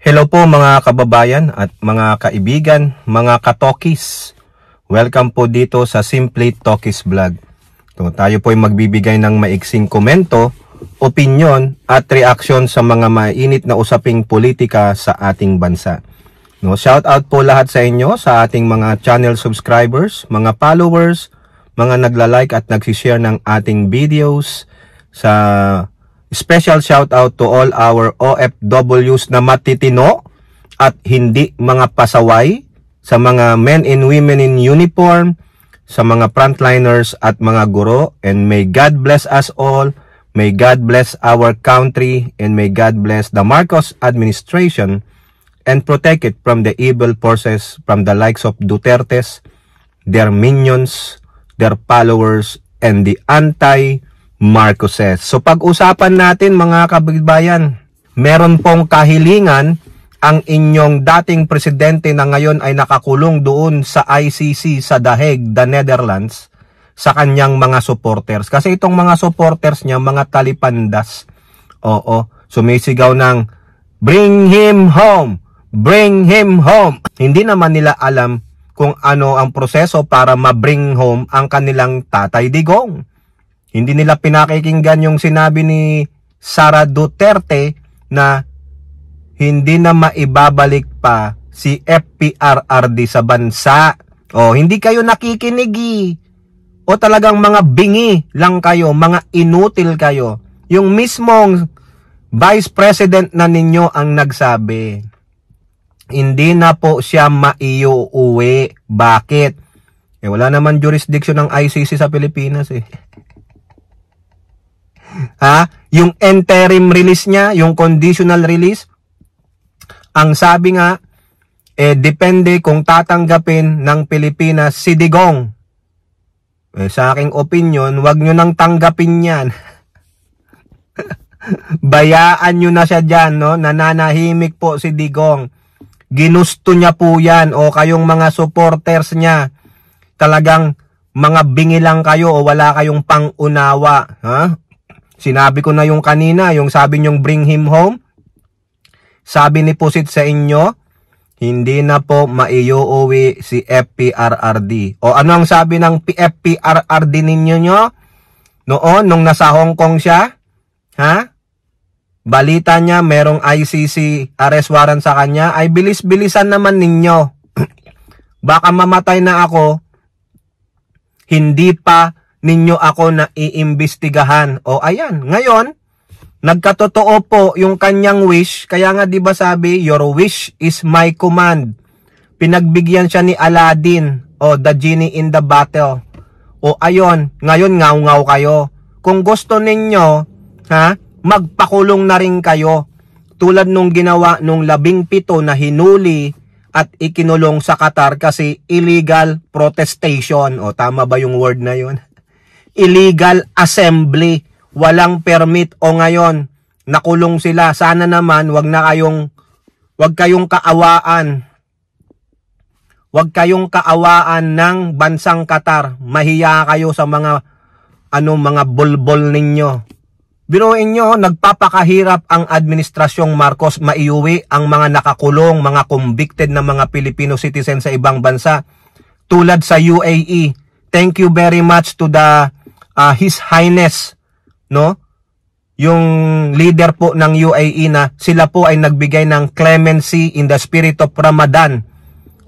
Hello po mga kababayan at mga kaibigan, mga katokis. Welcome po dito sa Simply Tokis Vlog. Tayo po ay magbibigay ng maiksing komento, opinyon at reaksyon sa mga mainit na usaping politika sa ating bansa. Shout out po lahat sa inyo, sa ating mga channel subscribers, mga followers, mga nagla-like at nagsishare ng ating videos. Special shout out to all our OFWs na matitino at hindi mga pasaway, sa mga men and women in uniform, sa mga frontliners at mga guro. And may God bless us all, may God bless our country, and may God bless the Marcos administration and protect it from the evil forces from the likes of Dutertes, their minions, their followers, and the anti-Marcoses. So pag-usapan natin mga kababayan, meron pong kahilingan ang inyong dating presidente na ngayon ay nakakulong doon sa ICC sa The Hague, the Netherlands, sa kanyang mga supporters. Kasi itong mga supporters niya, mga talipandas, sumisigaw ng bring him home, bring him home. Hindi naman nila alam kung ano ang proseso para ma-bring home ang kanilang Tatay Digong. Hindi nila pinakikinggan yung sinabi ni Sara Duterte na hindi na maibabalik pa si FPRRD sa bansa. Hindi kayo nakikinig o talagang mga bingi lang kayo, mga inutil kayo. Yung mismong Vice President na ninyo ang nagsabi, hindi na po siya maiuuwi. Bakit? Wala naman jurisdiction ng ICC sa Pilipinas Yung interim release niya, yung conditional release, ang sabi nga, depende kung tatanggapin ng Pilipinas si Digong. Sa aking opinion, wag nyo nang tanggapin yan. Bayaan nyo na siya dyan, no? Nananahimik po si Digong. Ginusto niya po yan, o kayong mga supporters niya, talagang mga bingi lang kayo o wala kayong pangunawa. Sinabi ko na yung kanina, yung sabi nyong bring him home. Sabi ni Pusit sa inyo, hindi na po maiuuwi si FPRRD. O ano ang sabi ng FPRRD ninyo nyo? Noon, nung nasa Hong Kong siya, balita niya merong ICC arrest warrant sa kanya, ay bilis-bilisan naman ninyo. Baka mamatay na ako, hindi pa ninyo ako na iimbestigahan. O ayan, ngayon, nagkatotoo po yung kanyang wish. Kaya nga 'di ba sabi, your wish is my command. Pinagbigyan siya ni Aladdin, the genie in the bottle. Ayon, ngayon ngaw-ngaw kayo. Kung gusto ninyo, magpakulong na rin kayo. Tulad nung ginawa nung 17 na hinuli at ikinulong sa Qatar kasi illegal protestation. Tama ba yung word na yun? Illegal assembly. Walang permit. Ngayon, nakulong sila. Sana naman, wag kayong kaawaan. Wag kayong kaawaan ng bansang Qatar. Mahiya kayo sa mga bulbol ninyo. Biruin nyo, nagpapakahirap ang administrasyong Marcos maiuwi ang mga nakakulong, mga convicted na mga Filipino citizen sa ibang bansa. Tulad sa UAE. Thank you very much to His Highness, yung leader po ng UAE na sila po ay nagbigay ng clemency in the spirit of Ramadan.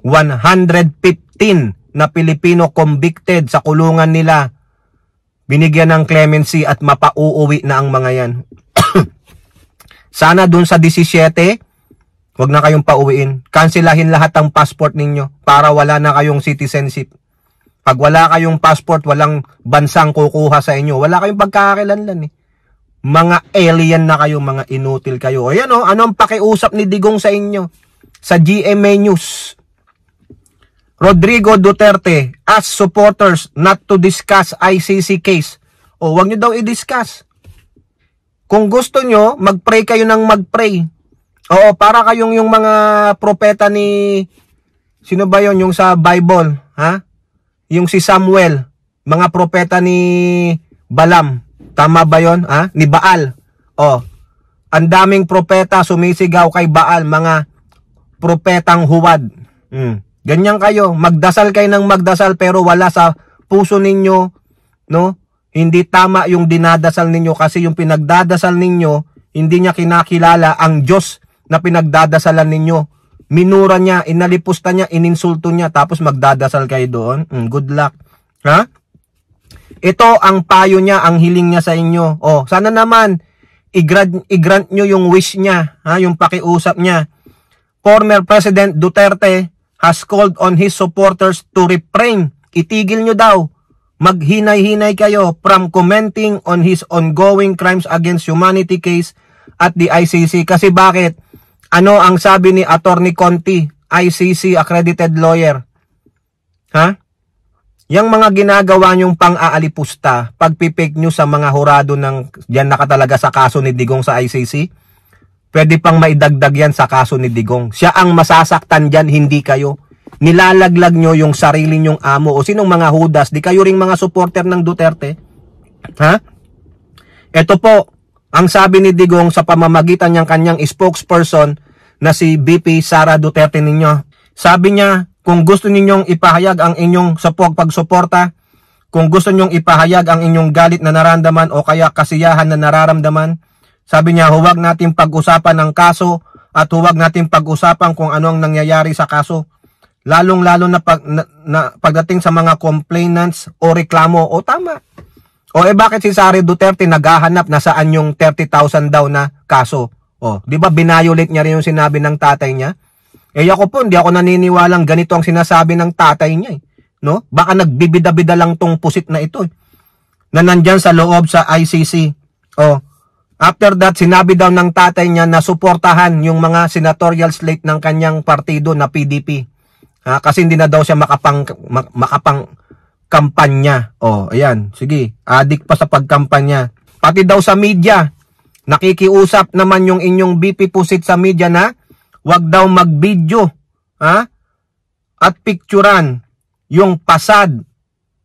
115 na Pilipino convicted sa kulungan nila. Binigyan ng clemency at mapauuwi na ang mga yan. Sana dun sa 17, wag na kayong pauwiin. Cancelahin lahat ang passport ninyo para wala na kayong citizenship. Pag wala kayong passport, walang bansang kukuha sa inyo. Wala kayong pagkakakilanlan Mga alien na kayo, mga inutil kayo. Ayan ano ang pakiusap ni Digong sa inyo? Sa GMA News. Rodrigo Duterte asks supporters not to discuss ICC case. Wag nyo daw i-discuss. Kung gusto nyo, mag-pray kayo ng mag-pray. Para kayong yung mga propeta ni... Sino ba yon yung sa Bible? Yung si Samuel, mga propeta ni Balaam. Tama ba yon? Ni Baal. Ang daming propeta sumisigaw kay Baal, mga propetang huwad. Ganyan kayo, magdasal kayo ng magdasal pero wala sa puso ninyo, no? Hindi tama yung dinadasal ninyo kasi yung pinagdadasal ninyo, hindi niya kinakilala ang Diyos na pinagdadasalan ninyo. Minura niya, inalipusta niya, ininsulto niya, tapos magdadasal kayo doon. Good luck. Ha? Ito ang payo niya, ang hiling niya sa inyo. Sana naman, i-grant nyo yung wish niya, ha? Yung pakiusap niya. Former President Duterte has called on his supporters to refrain. Itigil nyo daw. Maghinay-hinay kayo from commenting on his ongoing crimes against humanity case at the ICC. Kasi bakit? Ano ang sabi ni Attorney Conti, ICC accredited lawyer? Ha? Yang mga ginagawa nyong pang-aalipusta, pagpipake nyo sa mga hurado ng diyan nakatalaga sa kaso ni Digong sa ICC, pwede pang maidagdag yan sa kaso ni Digong. Siya ang masasaktan dyan, hindi kayo. Nilalaglag nyo yung sarili nyong amo o sinong mga hudas, di kayo ring mga supporter ng Duterte. Ha? Ito po, ang sabi ni Digong sa pamamagitan niyang kanyang spokesperson na si BP Sara Duterte ninyo. Sabi niya, kung gusto ninyong ipahayag ang inyong pagsuporta, kung gusto ninyong ipahayag ang inyong galit na nararamdaman o kaya kasiyahan na nararamdaman, sabi niya, huwag natin pag-usapan ng kaso at huwag natin pag-usapan kung ano ang nangyayari sa kaso. Lalong-lalo na, pagdating sa mga complainants o reklamo. Tama. Bakit si Sara Duterte naghahanap na saan yung 30,000 daw na kaso? Di ba binayolate niya rin yung sinabi ng tatay niya? Ako po, hindi ako naniniwalang ganito ang sinasabi ng tatay niya. No? Baka nagbibida-bida lang tong pusit na ito. Na nandyan sa loob sa ICC. After that, sinabi daw ng tatay niya na suportahan yung mga senatorial slate ng kanyang partido na PDP. Kasi hindi na daw siya makapang kampanya. Ayan. Sige. Adik pa sa pagkampanya. Pati daw sa media. Nakikiusap naman yung inyong BP Pusit sa media na wag daw mag-video. At picturean yung pasad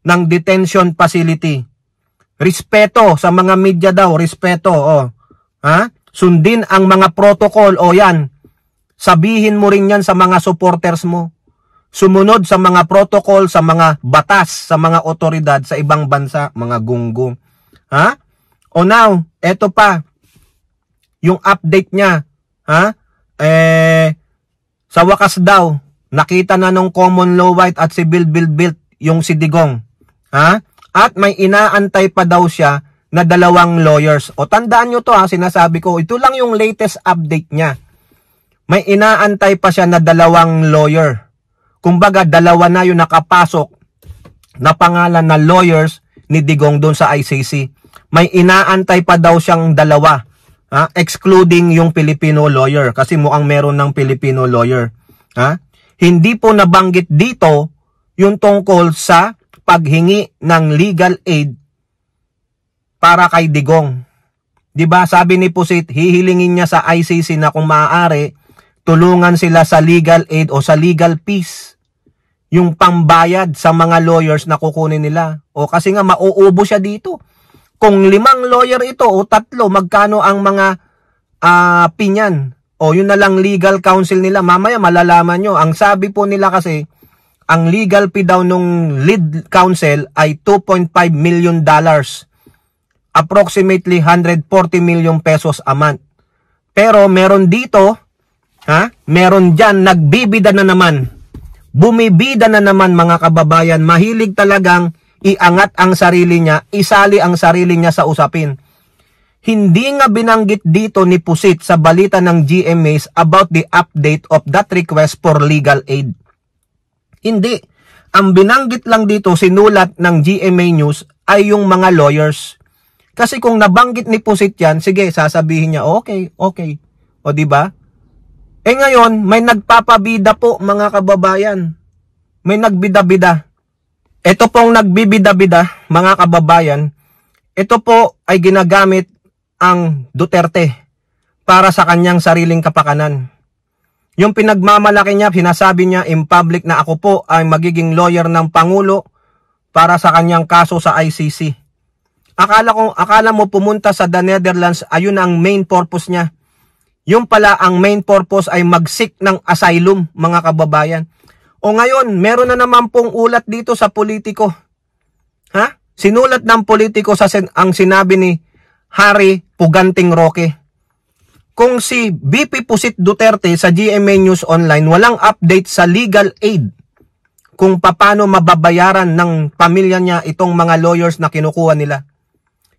ng detention facility. Respeto sa mga media daw. Respeto. Sundin ang mga protocol. Yan. Sabihin mo rin yan sa mga supporters mo. Sumunod sa mga protocol, sa mga batas, sa mga otoridad sa ibang bansa, mga gunggong. Now, eto pa, yung update niya, sa wakas daw, nakita na nung common law white at civil bill built yung si Digong. At may inaantay pa daw siya na 2 lawyers. Tandaan nyo to sinasabi ko, ito lang yung latest update niya. May inaantay pa siya na 2 lawyer. Kumbaga, 2 na yung nakapasok na pangalan na lawyers ni Digong doon sa ICC. May inaantay pa daw siyang 2, excluding yung Filipino lawyer kasi mukhang meron ng Filipino lawyer. Hindi po nabanggit dito yung tungkol sa paghingi ng legal aid para kay Digong. 'Di ba? Sabi ni Pusit, hihilingin niya sa ICC na kung maaari tulungan sila sa legal aid o sa legal fees. Yung pambayad sa mga lawyers na kukunin nila. Kasi nga mauubo siya dito. Kung 5 lawyer ito o 3, magkano ang mga pinyan? Yun na lang legal counsel nila. Mamaya malalaman nyo. Ang sabi po nila kasi, ang legal fee daw nung lead counsel ay $2.5 million. Approximately 140 million pesos a month. Pero meron dito, meron dyan, nagbibida na naman. Bumibida na naman mga kababayan. Mahilig talagang iangat ang sarili niya, isali ang sarili niya sa usapin. Hindi nga binanggit dito ni Pusit sa balita ng GMAs about the update of that request for legal aid. Hindi. Ang binanggit lang dito, sinulat ng GMA News, ay yung mga lawyers. Kasi kung nabanggit ni Pusit yan, sige, sasabihin niya, okay. Diba? Ngayon, may nagpapabida po mga kababayan. May nagbida-bida. Ito pong nagbibida-bida mga kababayan, ito po ay ginagamit ang Duterte para sa kanyang sariling kapakanan. Yung pinagmamalaki niya, sinasabi niya in public na ako po ay magiging lawyer ng Pangulo para sa kanyang kaso sa ICC. Akala mo pumunta sa the Netherlands, ayun ang main purpose niya. Yung pala ang main purpose ay mag-seek ng asylum, mga kababayan. O ngayon, meron na naman pong ulat dito sa politiko. Ha? Sinulat ng politiko ang sinabi ni Harry Puganting Roque. Kung si VP Pusit Duterte sa GMA News Online walang update sa legal aid kung paano mababayaran ng pamilya niya itong mga lawyers na kinukuha nila.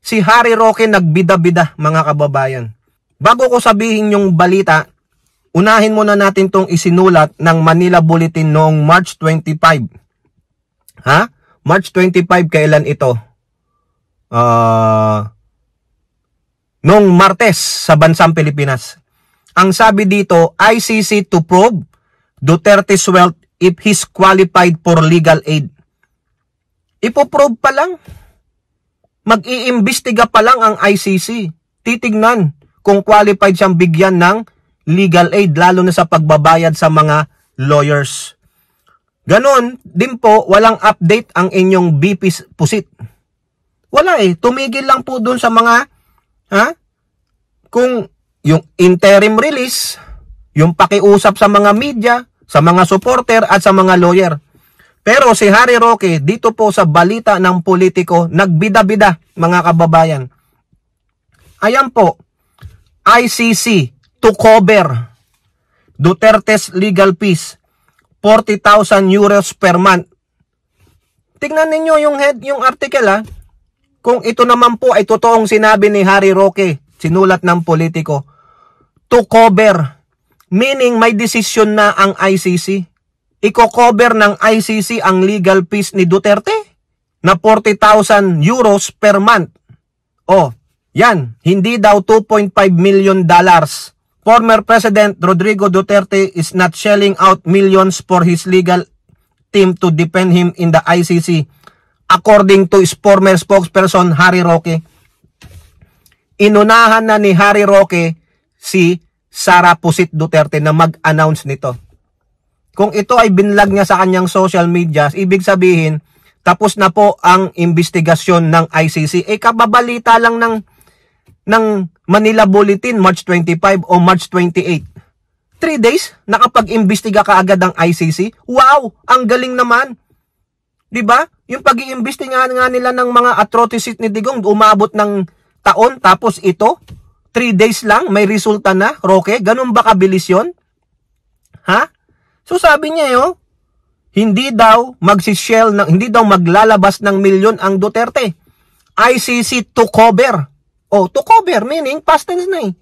Si Harry Roque nagbida-bida, mga kababayan. Bago ko sabihin yung balita, unahin muna natin tong isinulat ng Manila Bulletin noong March 25. Ha? March 25, kailan ito? Noong Martes sa bansang Pilipinas. Ang sabi dito, ICC to probe Duterte's wealth if he's qualified for legal aid. Ipoprobe pa lang. Mag-iimbestiga pa lang ang ICC. Titignan kung qualified siyang bigyan ng legal aid, lalo na sa pagbabayad sa mga lawyers. Ganon din po, walang update ang inyong BP Pusit. Wala eh, tumigil lang po dun sa mga, kung yung interim release, yung pakiusap sa mga media, sa mga supporter at sa mga lawyer. Pero si Harry Roque, dito po sa balita ng politiko, nagbida-bida, mga kababayan. Ayan po, ICC to cover Duterte's legal fees, 40,000 euros per month. Tingnan ninyo yung article kung ito naman po ay totoong sinabi ni Harry Roque, sinulat ng politiko. To cover, meaning may desisyon na ang ICC. Iko-cover ng ICC ang legal fees ni Duterte na 40,000 euros per month. Oh, yan, hindi daw $2.5 million. Former President Rodrigo Duterte is not shelling out millions for his legal team to defend him in the ICC, according to his former spokesperson Harry Roque. Inunahan na ni Harry Roque si Sara Pusit Duterte na mag-announce nito. Kung ito ay binlag niya sa kanyang social media, ibig sabihin, tapos na po ang investigasyon ng ICC. Kababalita lang ng Manila Bulletin, March 25 o March 28. 3 days, nakapag-imbestiga ka agad ng ICC. Wow, ang galing naman. 'Di ba? Yung pag-iimbestiga nga nila ng mga atrocities ni Digong, umabot ng taon, tapos ito, 3 days lang, may resulta na, Roque. Ganun ba kabilis yun? Ha? So sabi niya hindi daw hindi daw maglalabas ng milyon ang Duterte. ICC to cover. Oh, to cover, meaning past tense na eh.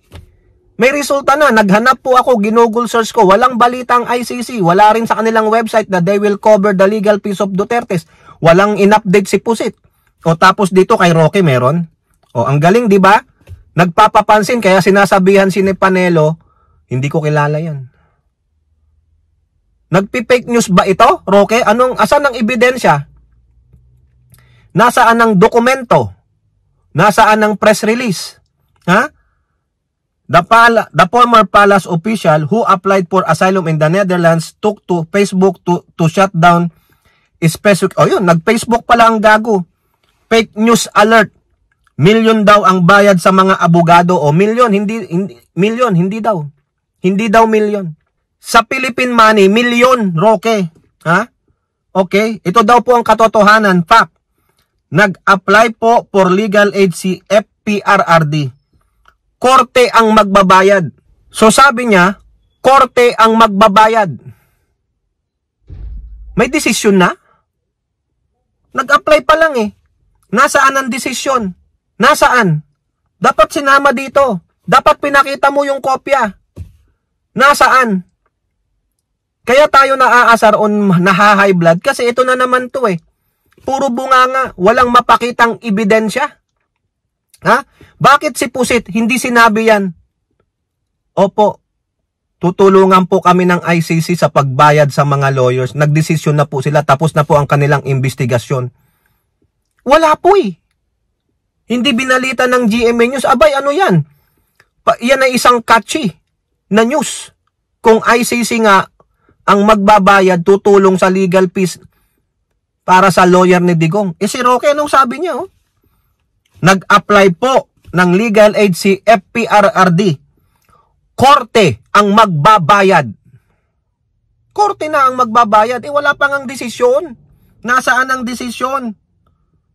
May resulta na. Naghanap po ako, ginugol search ko. Walang balita ang ICC. Wala rin sa kanilang website na they will cover the legal fees of Duterte. Walang in-update si Pusit. O tapos dito kay Roque meron. O ang galing, di ba? Nagpapapansin, kaya sinasabihan si Panelo, hindi ko kilala yan. Nagpi-fake news ba ito, Roque? Asan ang ebidensya? Nasaan ang dokumento? Nasaan ang press release? Ha? The former palace official who applied for asylum in the Netherlands took to Facebook to shut down specific. Nag-Facebook pala ang gago. Fake news alert. Milyon daw ang bayad sa mga abogado. Milyon, hindi daw. Hindi daw milyon. Sa Philippine money, milyon, Roque. Ha? Okay, ito daw po ang katotohanan. Fact. Nag-apply po for legal aid si FPRRD. Korte ang magbabayad. So sabi niya, korte ang magbabayad. May desisyon na? Nag-apply pa lang eh. Nasaan ang desisyon? Nasaan? Dapat sinama dito. Dapat pinakita mo yung kopya. Nasaan? Kaya tayo naaasar on naha-high blood kasi ito na naman to eh. Puro bunganga, walang mapakitang ebidensya. Ha? Bakit si Pusit hindi sinabi yan? Opo, tutulungan po kami ng ICC sa pagbayad sa mga lawyers. Nagdesisyon na po sila, tapos na po ang kanilang investigasyon. Wala po eh. Hindi binalita ng GMA News. Abay, ano yan? Yan ay isang catchy na news. Kung ICC nga ang magbabayad, tutulong sa legal fees para sa lawyer ni Digong. Si Roque, anong sabi niya? nag-apply po ng legal aid si FPRRD. Korte ang magbabayad. Korte na ang magbabayad. Wala pa ngang desisyon. Nasaan ang desisyon?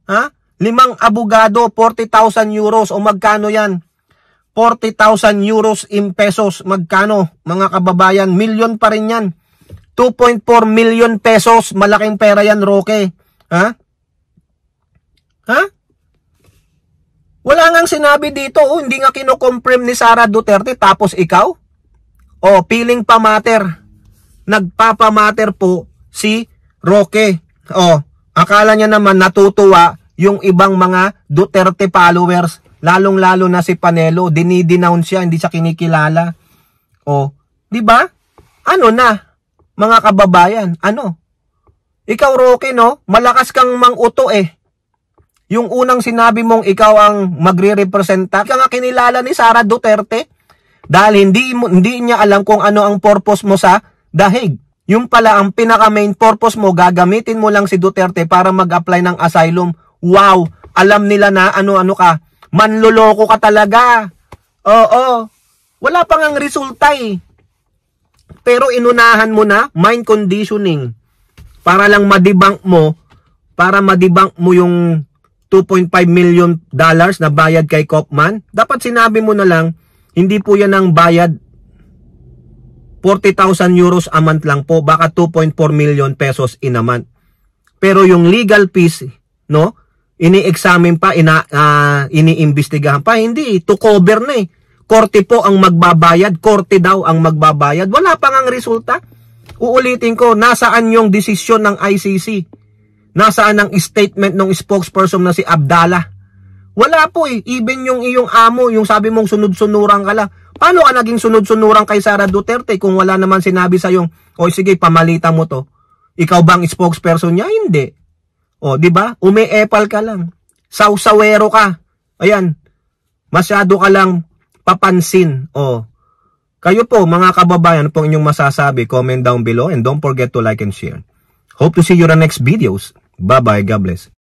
Ha? 5 abogado, 40,000 euros. O magkano yan? 40,000 euros in pesos. Magkano, mga kababayan? Milyon pa rin yan. 2.4 million pesos. Malaking pera yan, Roque. Ha? Ha? Wala ngang sinabi dito. Hindi nga kinoconfirm ni Sara Duterte. Tapos ikaw? Piling pa matter. Nagpapamatter po si Roque. Akala niya naman natutuwa yung ibang mga Duterte followers. Lalong-lalo na si Panelo, dinidenounce siya, hindi siya kinikilala. Di ba? Ano na, mga kababayan? Ano? Ikaw, Roque, no? Malakas kang mang-uto eh. Yung unang sinabi mong ikaw ang magre-representa, kaya nga kinilala ni Sara Duterte. Dahil hindi niya alam kung ano ang purpose mo sa dahig. Yung pala, ang pinaka-main purpose mo, gagamitin mo lang si Duterte para mag-apply ng asylum. Wow! Alam nila na ano-ano ka. Manloloko ka talaga. Oo. Wala pang ang resulta eh. Pero inunahan mo na mind conditioning para lang madibang mo, yung 2.5 million dollars na bayad kay Kaufman. Dapat sinabi mo na lang, hindi po yan ang bayad 40,000 euros a month lang po, baka 2.4 million pesos in a month. Pero yung legal fees, no? Ini-examine pa, iniimbestigahan pa, hindi, to cover na eh. Korte po ang magbabayad, korte daw ang magbabayad. Wala pa ngang resulta. Uulitin ko, nasaan yung desisyon ng ICC? Nasaan ang statement ng spokesperson na si Abdallah? Wala po eh. Even yung iyong amo, yung sabi mong sunod-sunuran ka lang. Paano ka naging sunod-sunuran kay Sara Duterte kung wala naman sinabi sa yung, sige, pamalitan mo to. Ikaw bang spokesperson niya? Hindi. Di ba? Umeepal ka lang. Sausawero ka. Ayan. Masyado ka lang papansin. Kayo po, mga kababayan, pong inyong masasabi, comment down below and don't forget to like and share. Hope to see you in the next videos. Bye-bye. God bless.